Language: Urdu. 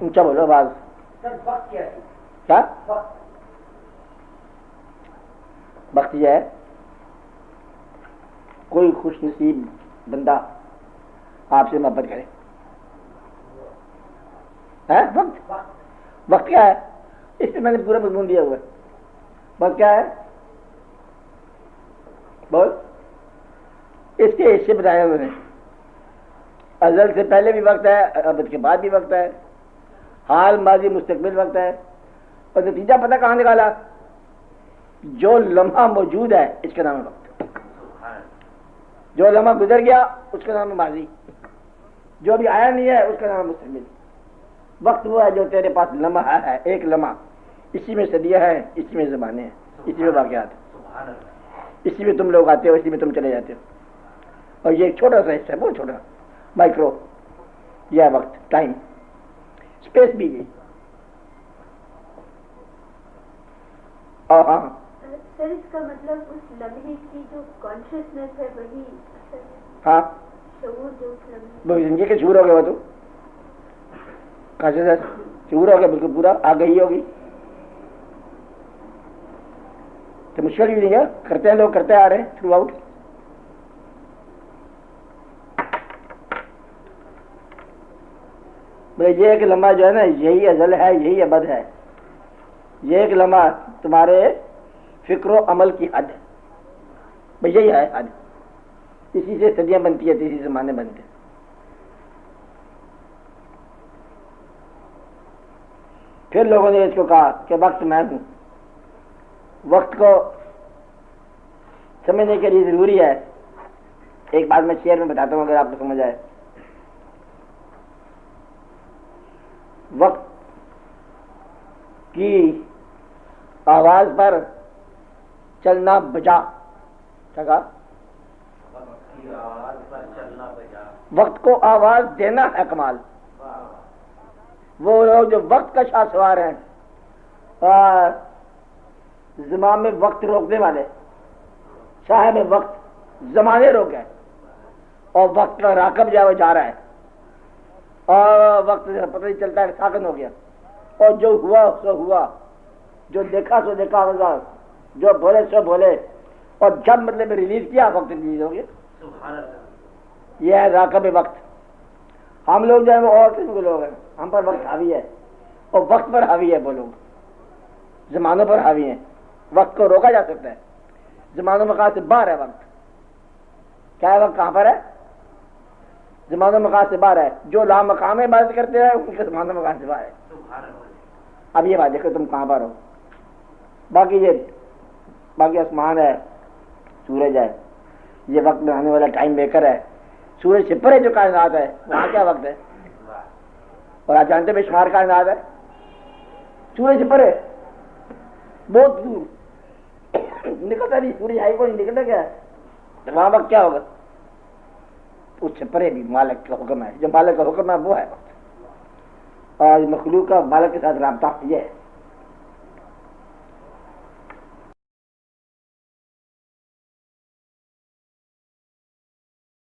اونچا بولو آواز. وقت کیا ہے؟ کیا وقت یہ ہے کوئی خوش نصیب بندہ آپ سے محبت کرے. وقت وقت کیا ہے؟ اس پہ میں نے پورا مضمون دیا ہوا ہے. وقت کیا ہے بول. اس کے حصے بتائے ہوئے ہیں. ازل سے پہلے بھی وقت ہے, ابد کے بعد بھی وقت ہے, حال ماضی مستقبل وقت ہے. اور نتیجہ پتہ کہاں نکالا؟ جو لمحہ موجود ہے اس کا نام ہے وقت. جو لمحہ گزر گیا اس کا نام ہے ماضی. جو بھی آیا نہیں ہے اس کا نام ہے مستقبل. وقت وہ ہے جو تیرے پاس لمحہ ہے, ایک لمحہ. اسی میں صدیاں ہیں, اسی میں زمانے ہیں, اسی میں واقعات ہیں. اسی میں تم لوگ آتے ہو, اسی میں تم چلے جاتے ہو. اور یہ ایک چھوٹا سا حصہ ہے, بہت چھوٹا, مائکرو. یہ وقت, ٹائم, اسپیس بھی ہے. اور ہاں سر اس کا مطلب اس لمحے کی جو کانشیسنیس ہے وہی ہاں شعور جو اس لمحے زندگی کے شعور ہو گیا. وہ تو کانشیسنیس شعور ہو گیا, بالکل پورا آ گئی ہوگی. تو مشکل بھی نہیں ہے, کرتے ہیں لوگ, کرتے آ رہے ہیں تھرو آؤٹ. یہ ایک لمحہ جو ہے نا, یہی ازل ہے, یہی ابد ہے. یہ ایک لمحہ تمہارے فکر و عمل کی حد ہے. بھئی یہی ہے حد. اسی سے صدیاں بنتی ہے, اسی زمانے بنتے ہیں. پھر لوگوں نے اس کو کہا کہ وقت میں ہوں. وقت کو سمجھنے کے لیے ضروری ہے. ایک بات میں شعر میں بتاتا ہوں اگر آپ کو سمجھ آئے. وقت کی آواز پر چلنا بجا. کیا کہا؟ وقت کو آواز دینا ہے کمال. وہ لوگ جو وقت کا شاہ سوار ہیں, زمام میں وقت روکنے والے, صاحب وقت زمانے روک گئے, اور وقت کا راکب جا وہ جا رہا ہے, اور وقت سے پتہ نہیں چلتا ہے, ساکن ہو گیا. اور جو ہوا سو ہوا, جو دیکھا سو دیکھا ہوگا, جو بولے سو بولے. اور جب مطلب ریلیز کیا وقت ریلیز ہو گیا. یہ ہے راکب وقت. ہم لوگ جو ہے وہ اور قسم کے لوگ ہیں, ہم پر وقت حاوی ہے, اور وقت پر حاوی ہے. وہ لوگ زمانوں پر حاوی ہیں. وقت کو روکا جا سکتا ہے, زمانوں مقام سے باہر ہے وقت. کیا ہے وقت, کہاں پر ہے؟ زمانوں مقام سے باہر ہے. جو لا مقام عبادت کرتے ہیں ان کے زمانوں مقام سے باہر ہے. اب یہ بات دیکھو تم کہاں پر ہو. باقی آسمان ہے, سورج ہے, یہ وقت میں آنے والا ٹائم میکر ہے. سورج سے پرے جو کائنات ہے وہاں کیا وقت ہے؟ اور آپ جانتے بے شمار کائنات ہے. سورج سے پرے بہت دور نکلتا نہیں, سورج آئی کو نہیں نکلتا. کیا ہے وہاں وقت کیا ہوگا؟ اس سے پرے بھی مالک کا حکم ہے. جو مالک کا حکم ہے وہ ہے وقت. اور مخلوق کا مالک کے ساتھ رابطہ یہ ہے.